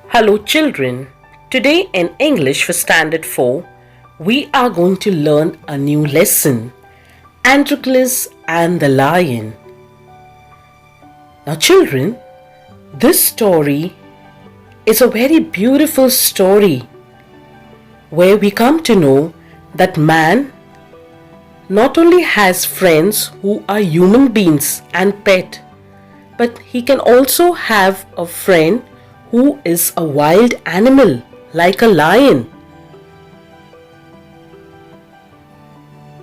Hello, children. Today in English for Standard 4, we are going to learn a new lesson, Androclus and the Lion. Now, children, this story is a very beautiful story where we come to know that man not only has friends who are human beings and pet, but he can also have a friend who is a wild animal like a lion.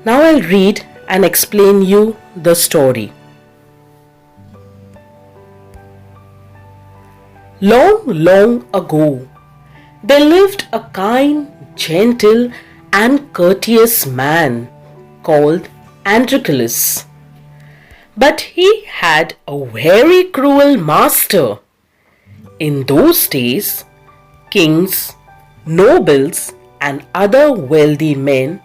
Now I'll read and explain you the story. Long, long ago, there lived a kind, gentle, and courteous man called Androclus. But he had a very cruel master. In those days, kings, nobles, and other wealthy men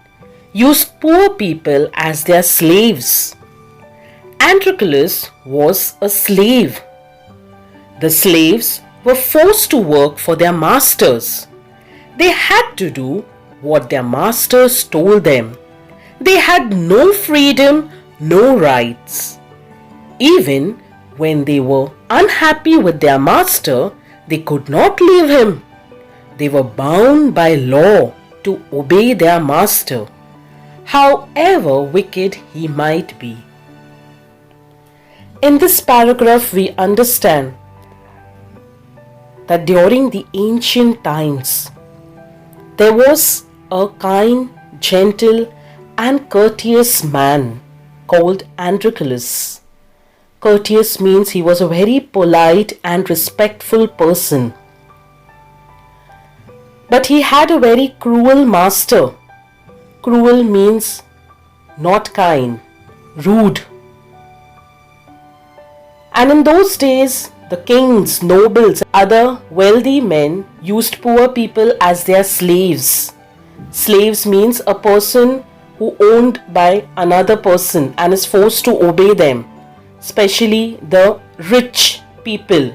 used poor people as their slaves. Androclus was a slave. The slaves were forced to work for their masters. They had to do what their masters told them. They had no freedom, no rights. Even when they were unhappy with their master, they could not leave him. They were bound by law to obey their master, however wicked he might be. In this paragraph, we understand that during the ancient times, there was a kind, gentle, and courteous man called Androclus. Courteous means he was a very polite and respectful person. But he had a very cruel master. Cruel means not kind, rude. And in those days, the kings, nobles, other wealthy men used poor people as their slaves. Slaves means a person who owned by another person and is forced to obey them. Especially the rich people,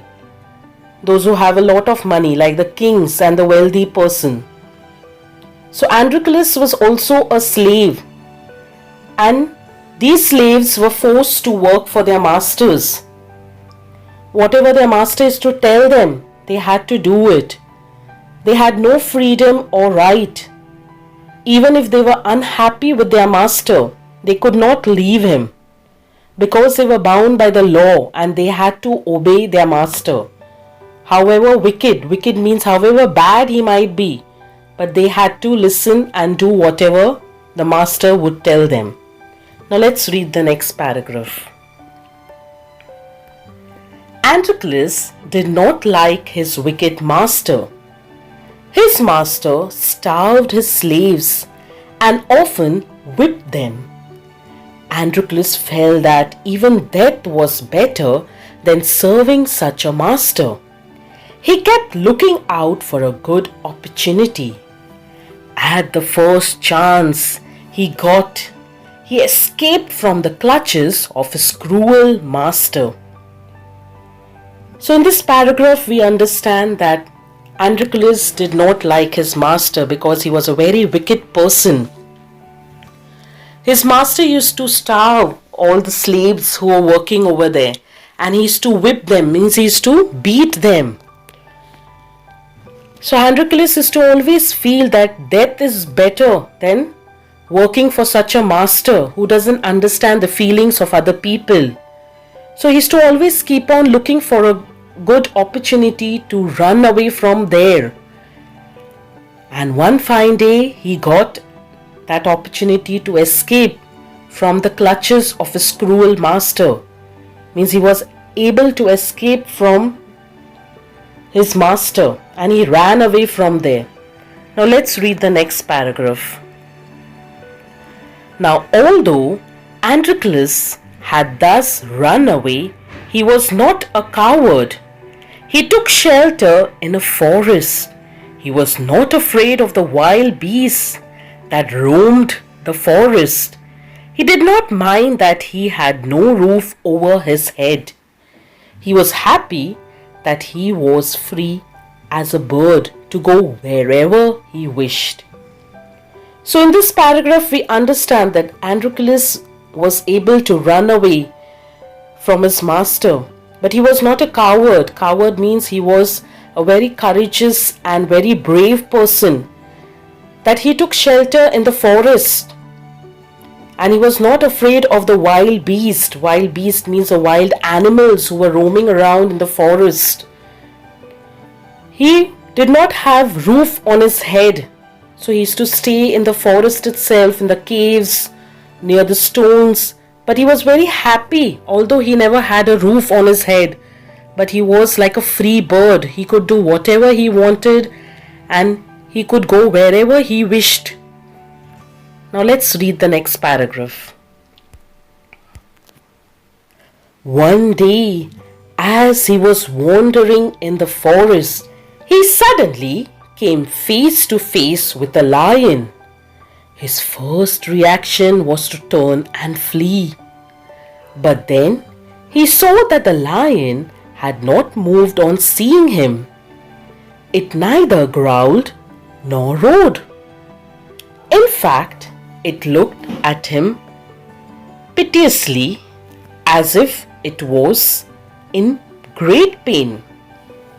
those who have a lot of money, like the kings and the wealthy person. So Androclus was also a slave, and these slaves were forced to work for their masters. Whatever their master is to tell them, they had to do it. They had no freedom or right. Even if they were unhappy with their master, they could not leave him, because they were bound by the law and they had to obey their master. However wicked means however bad he might be, but they had to listen and do whatever the master would tell them. Now let's read the next paragraph. Androclus did not like his wicked master. His master starved his slaves and often whipped them. Androclus felt that even death was better than serving such a master. He kept looking out for a good opportunity. At the first chance he got, he escaped from the clutches of his cruel master. So in this paragraph, we understand that Androclus did not like his master because he was a very wicked person. His master used to starve all the slaves who were working over there, and he used to whip them, means he used to beat them. So Androclus used to always feel that death is better than working for such a master who doesn't understand the feelings of other people. So he used to always keep on looking for a good opportunity to run away from there. And one fine day he got that opportunity to escape from the clutches of his cruel master. Means he was able to escape from his master and he ran away from there. Now let's read the next paragraph. Now although Androclus had thus run away, he was not a coward. He took shelter in a forest. He was not afraid of the wild beasts that roamed the forest. He did not mind that he had no roof over his head. He was happy that he was free as a bird to go wherever he wished. So in this paragraph, we understand that Androclus was able to run away from his master, but he was not a coward. Coward means he was a very courageous and very brave person, that he took shelter in the forest and he was not afraid of the wild beast. Wild beast means the wild animals who were roaming around in the forest. He did not have roof on his head, so he used to stay in the forest itself, in the caves, near the stones. But he was very happy, although he never had a roof on his head. But he was like a free bird. He could do whatever he wanted and he could go wherever he wished. Now let's read the next paragraph. One day, as he was wandering in the forest, he suddenly came face to face with a lion. His first reaction was to turn and flee. But then he saw that the lion had not moved on seeing him. It neither growled nor roared. In fact, it looked at him piteously as if it was in great pain.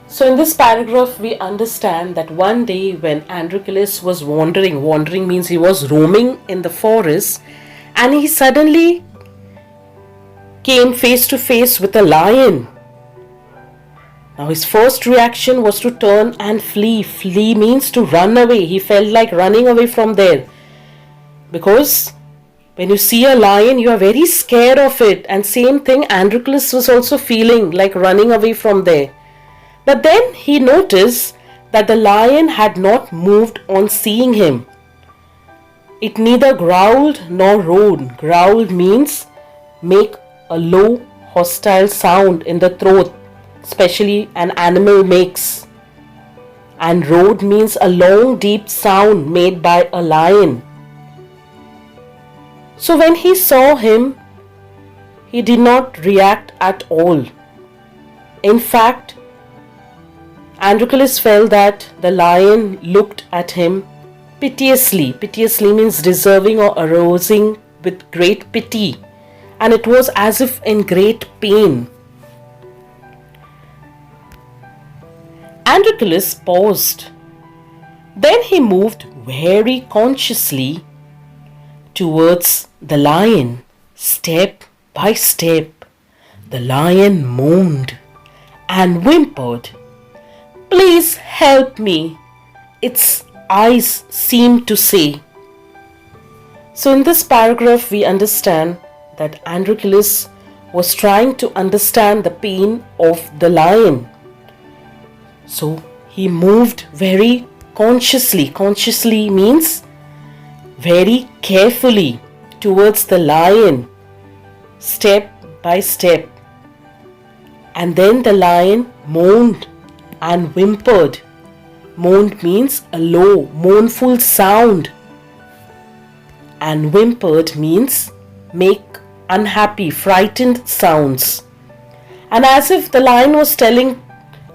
So in this paragraph, we understand that one day when Androclus was wandering means he was roaming in the forest, and he suddenly came face to face with a lion. Now his first reaction was to turn and flee. Flee means to run away. He felt like running away from there. Because when you see a lion, you are very scared of it. And same thing Androclus was also feeling, like running away from there. But then he noticed that the lion had not moved on seeing him. It neither growled nor roared. Growled means make a low, hostile sound in the throat, especially an animal makes. And roared means a long, deep sound made by a lion. So when he saw him, he did not react at all. In fact, Androclus felt that the lion looked at him piteously. Piteously means deserving or arousing with great pity. And it was as if in great pain. Androclus paused. Then he moved very consciously towards the lion. Step by step, the lion moaned and whimpered, "Please help me," its eyes seemed to say. So in this paragraph, we understand that Androclus was trying to understand the pain of the lion. So he moved very consciously. Consciously means very carefully towards the lion, step by step. And then the lion moaned and whimpered. Moaned means a low, mournful sound. And whimpered means make unhappy, frightened sounds. And as if the lion was telling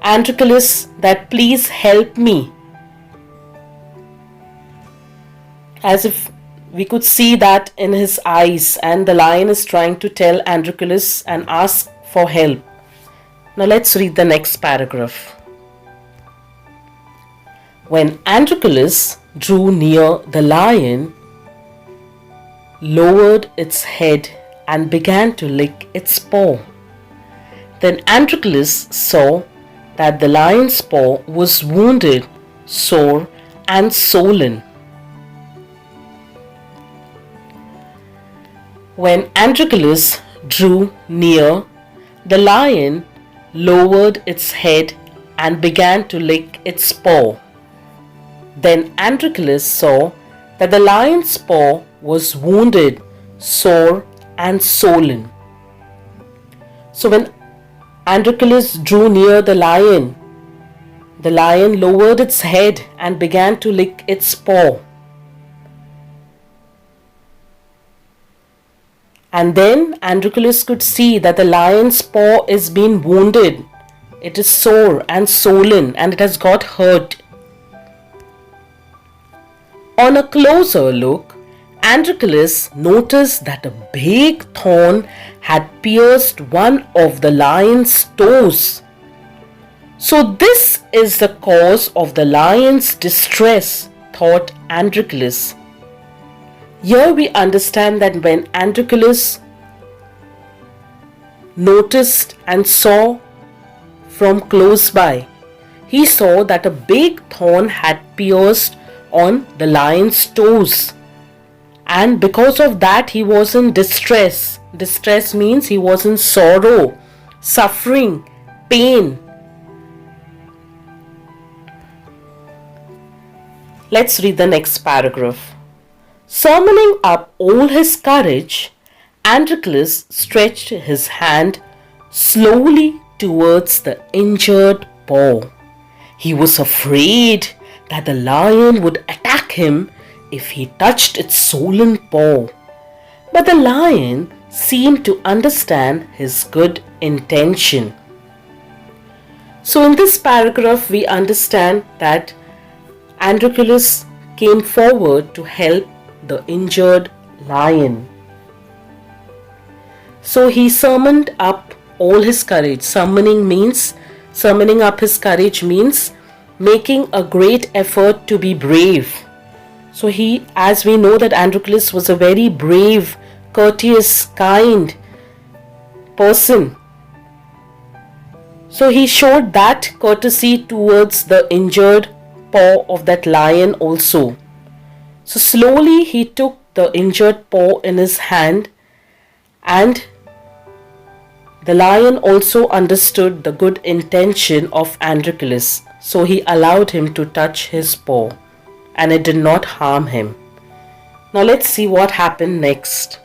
Androclus that please help me. As if we could see that in his eyes, and the lion is trying to tell Androclus and ask for help. Now let's read the next paragraph. When Androclus drew near the lion, lowered its head and began to lick its paw. Then Androclus saw that the lion's paw was wounded, sore, and swollen. When Androclus drew near, the lion lowered its head and began to lick its paw. Then Androclus saw that the lion's paw was wounded, sore, and swollen. So when Androclus drew near the lion lowered its head and began to lick its paw. And then Androclus could see that the lion's paw is being wounded It is sore and swollen and it has got hurt. On a closer look, Androclus noticed that a big thorn had pierced one of the lion's toes. So this is the cause of the lion's distress, thought Androclus. Here we understand that when Androclus noticed and saw from close by, he saw that a big thorn had pierced on the lion's toes, and because of that he was in distress. Distress means he was in sorrow, suffering, pain. Let's read the next paragraph. Summoning up all his courage, Androclus stretched his hand slowly towards the injured paw. He was afraid that the lion would attack him if he touched its swollen paw. But the lion seemed to understand his good intention. So in this paragraph we understand that Androclus came forward to help the injured lion. So he summoned up all his courage. Summoning up his courage means making a great effort to be brave. So as we know that Androclus was a very brave, courteous, kind person. So he showed that courtesy towards the injured paw of that lion also. So slowly he took the injured paw in his hand, and the lion also understood the good intention of Androclus. So he allowed him to touch his paw, and it did not harm him. Now let's see what happened next.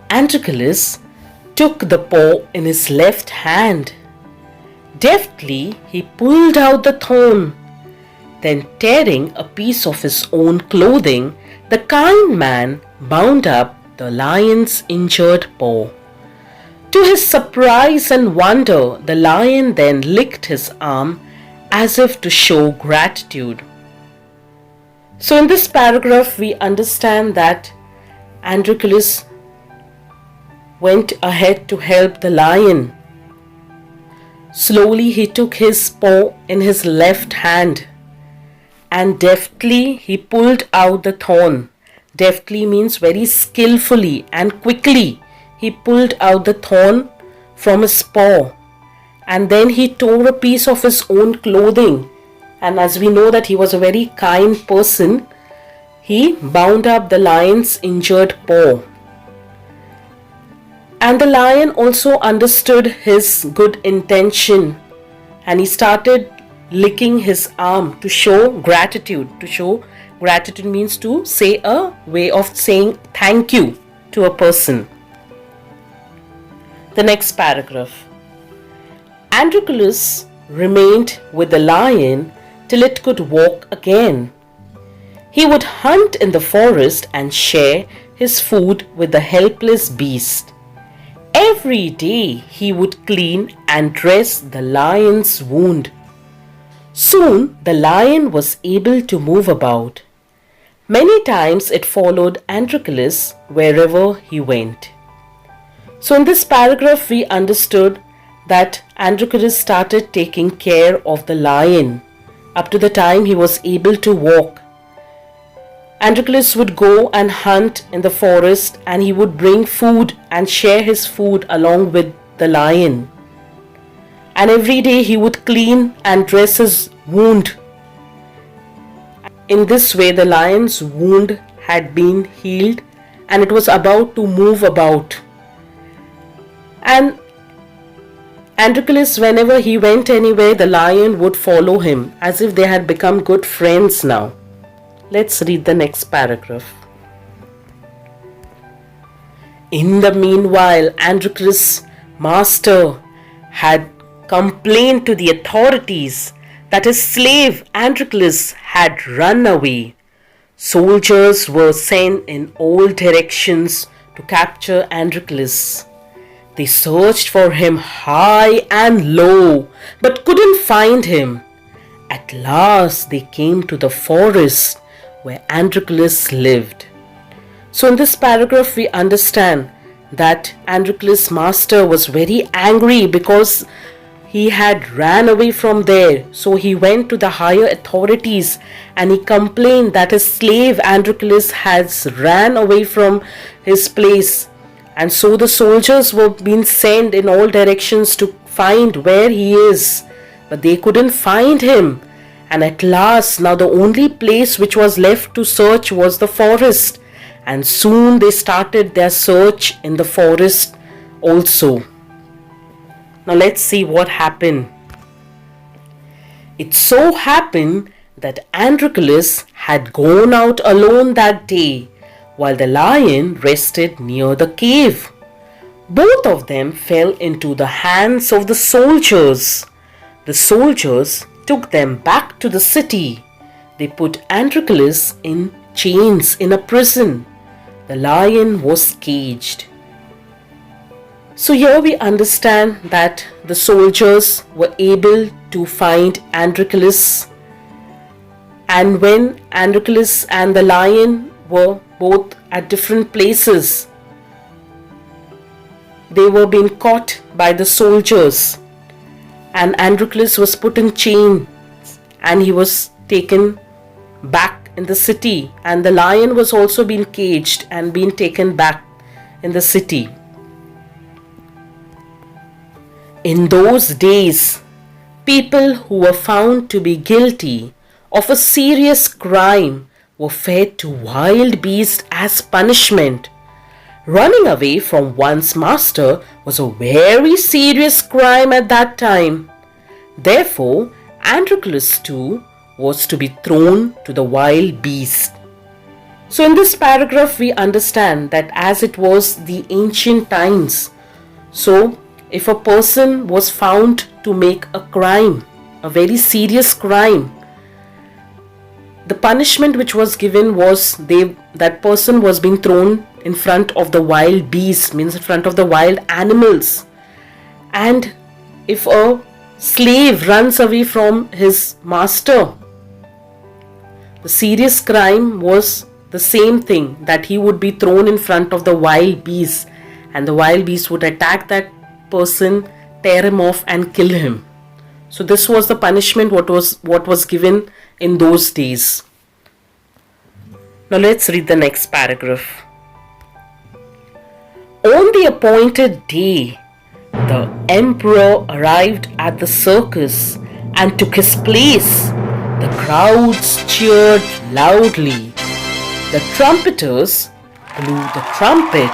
Androclus took the paw in his left hand. Deftly he pulled out the thorn. Then, tearing a piece of his own clothing, the kind man bound up the lion's injured paw. To his surprise and wonder, the lion then licked his arm as if to show gratitude. So in this paragraph we understand that Androclus went ahead to help the lion. Slowly he took his paw in his left hand and deftly he pulled out the thorn. Deftly means very skillfully and quickly he pulled out the thorn from his paw, and then he tore a piece of his own clothing, and as we know that he was a very kind person, he bound up the lion's injured paw. And the lion also understood his good intention, and he started licking his arm to show gratitude. To show gratitude means to say a way of saying thank you to a person. The next paragraph. Androclus remained with the lion till it could walk again. He would hunt in the forest and share his food with the helpless beast. Every day he would clean and dress the lion's wound. Soon the lion was able to move about. Many times it followed Androclus wherever he went. So in this paragraph we understood that Androclus started taking care of the lion up to the time he was able to walk. Androclus would go and hunt in the forest, and he would bring food and share his food along with the lion. And every day he would clean and dress his wound. In this way the lion's wound had been healed and it was about to move about. And Androclus, whenever he went anywhere, the lion would follow him as if they had become good friends now. Let's read the next paragraph. In the meanwhile, Androclus' master had complained to the authorities that his slave Androclus had run away. Soldiers were sent in all directions to capture Androclus. They searched for him high and low, but couldn't find him. At last they came to the forest where Androclus lived. So in this paragraph we understand that Androclus' master was very angry because he had ran away from there. So he went to the higher authorities and he complained that his slave Androclus has ran away from his place. And so the soldiers were being sent in all directions to find where he is. But they couldn't find him. And at last, now the only place which was left to search was the forest. And soon they started their search in the forest also. Now let's see what happened. It so happened that Androclus had gone out alone that day, while the lion rested near the cave. Both of them fell into the hands of the soldiers. The soldiers took them back to the city. They put Androclus in chains in a prison. The lion was caged. So here we understand that the soldiers were able to find Androclus, and when Androclus and the lion were both at different places, they were being caught by the soldiers, and Androclus was put in chains and he was taken back in the city, and the lion was also being caged and being taken back in the city. In those days, people who were found to be guilty of a serious crime were fed to wild beasts as punishment. Running away from one's master was a very serious crime at that time. Therefore, Androclus too was to be thrown to the wild beast. So in this paragraph we understand that as it was the ancient times, so if a person was found to make a crime, a very serious crime, the punishment which was given was that person was being thrown in front of the wild beast, means in front of the wild animals. And if a slave runs away from his master, the serious crime was the same thing, that he would be thrown in front of the wild beast, and the wild beast would attack that person, tear him off and kill him. So this was the punishment what was given in those days. Now let's read the next paragraph. On the appointed day, the emperor arrived at the circus and took his place. The crowds cheered loudly. The trumpeters blew the trumpet,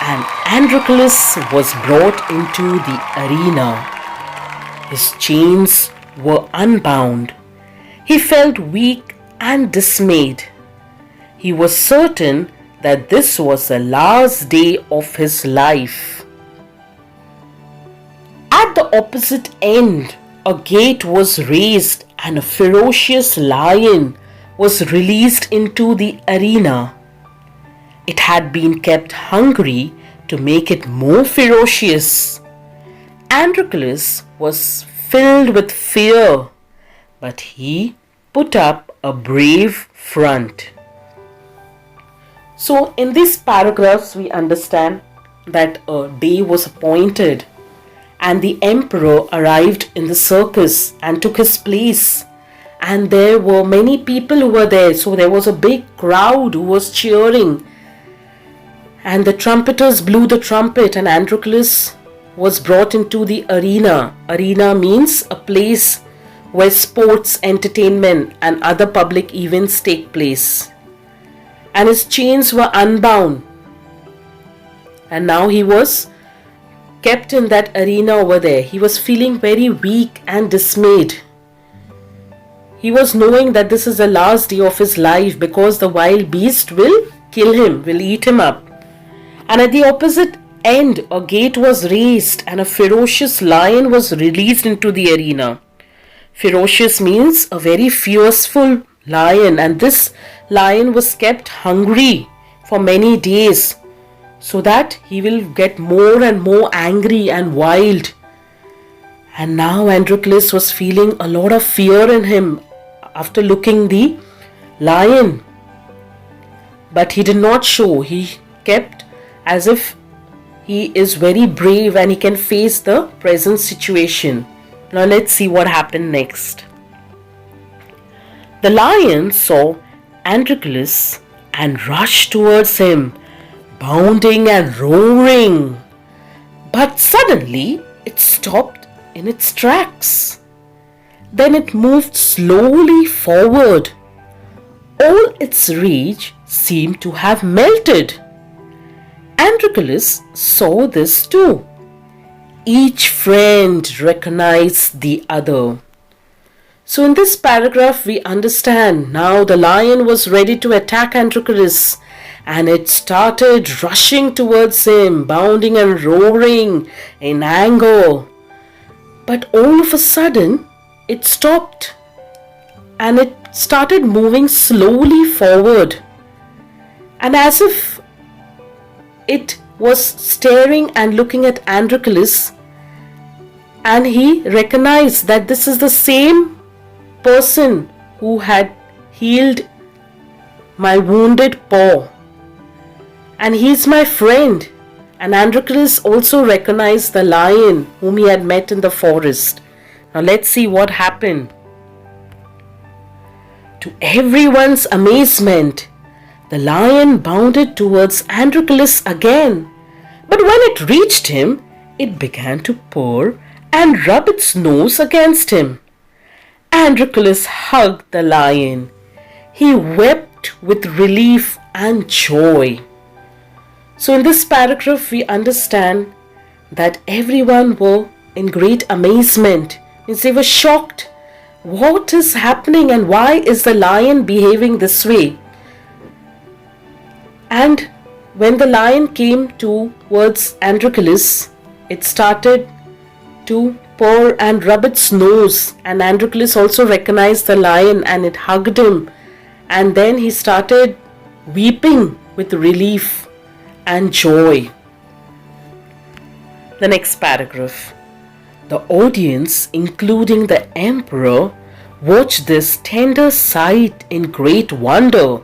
and Androclus was brought into the arena. His chains were unbound. He felt weak and dismayed. He was certain that this was the last day of his life. At the opposite end, a gate was raised and a ferocious lion was released into the arena. It had been kept hungry to make it more ferocious. Androclus was filled with fear, but he put up a brave front. So in these paragraphs we understand that a day was appointed and the emperor arrived in the circus and took his place, and there were many people who were there. So there was a big crowd who was cheering, and the trumpeters blew the trumpet, and Androclus was brought into the arena. Arena means a place where sports, entertainment and other public events take place. And his chains were unbound, and now he was kept in that arena over there. He was feeling very weak and dismayed. He was knowing that this is the last day of his life, because the wild beast will kill him, will eat him up. And at the opposite end, a gate was raised and a ferocious lion was released into the arena. Ferocious means a very fearful lion, and this lion was kept hungry for many days. so that he will get more and more angry and wild. And now Androclus was feeling a lot of fear in him after looking the lion. But he did not show. He kept as if he is very brave and he can face the present situation. Now let's see what happened next. The lion saw Androclus and rushed towards him, bounding and roaring. But suddenly it stopped in its tracks. Then it moved slowly forward. All its rage seemed to have melted. Androclus saw this too. Each friend recognized the other. So in this paragraph we understand now the lion was ready to attack Androclus, and it started rushing towards him, bounding and roaring in anger. But all of a sudden it stopped and it started moving slowly forward, and as if it was staring and looking at Androclus, and he recognized that this is the same person who had healed my wounded paw, and he's my friend. And Androclus also recognized the lion whom he had met in the forest. Now let's see what happened. To everyone's amazement, the lion bounded towards Androclus again. But when it reached him, it began to purr and rub its nose against him. Androclus hugged the lion. He wept with relief and joy. So in this paragraph we understand that everyone were in great amazement. Means they were shocked. What is happening and why is the lion behaving this way? And when the lion came towards Androclus, it started to purr and rub its nose, and Androclus also recognized the lion and it hugged him, and then he started weeping with relief and joy. The next paragraph. The audience, including the emperor, watched this tender sight in great wonder.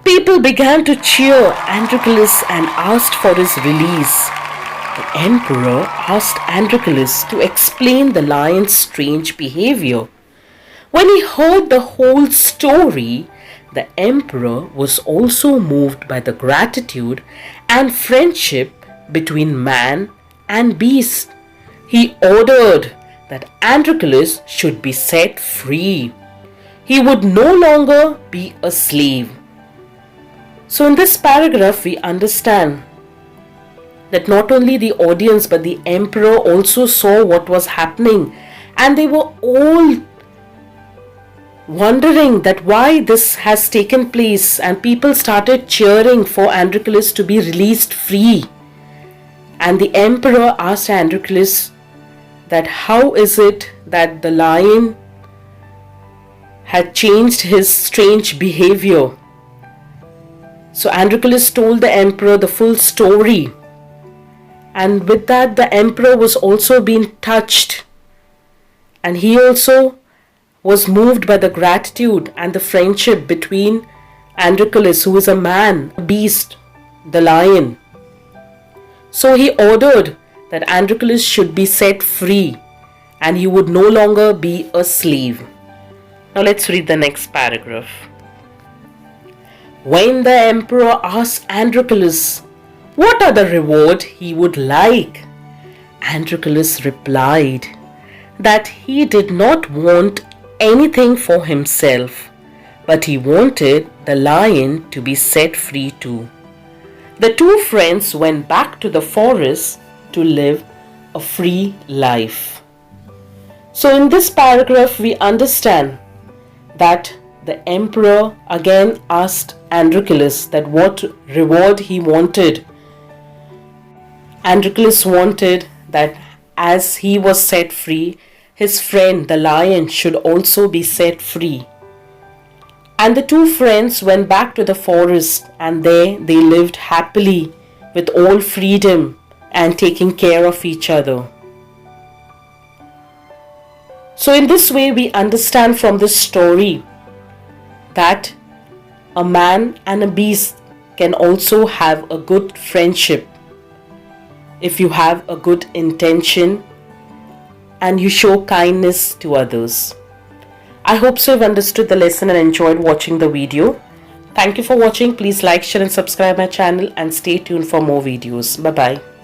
People began to cheer Androclus and asked for his release. The emperor asked Androclus to explain the lion's strange behavior. When he heard the whole story, the emperor was also moved by the gratitude and friendship between man and beast. He ordered that Androclus should be set free. He would no longer be a slave. So in this paragraph we understand that not only the audience but the emperor also saw what was happening, and they were all wondering that why this has taken place, and people started cheering for Androclus to be released free. And the emperor asked Androclus that how is it that the lion had changed his strange behavior. So Androclus told the emperor the full story, and with that the emperor was also being touched, and he also was moved by the gratitude and the friendship between Androclus, who is a man, a beast, the lion. So he ordered that Androclus should be set free and he would no longer be a slave. Now let's read the next paragraph. When the emperor asked Androclus what other reward he would like, Androclus replied that he did not want anything for himself, but he wanted the lion to be set free too. The two friends went back to the forest to live a free life. So in this paragraph we understand that the emperor again asked Androclus that what reward he wanted. Androclus wanted that as he was set free, his friend the lion should also be set free. And the two friends went back to the forest, and there they lived happily with all freedom and taking care of each other. So in this way, we understand from this story that a man and a beast can also have a good friendship if you have a good intention and you show kindness to others. I hope so you've understood the lesson and enjoyed watching the video. Thank you for watching. Please like, share and subscribe my channel and stay tuned for more videos. Bye bye.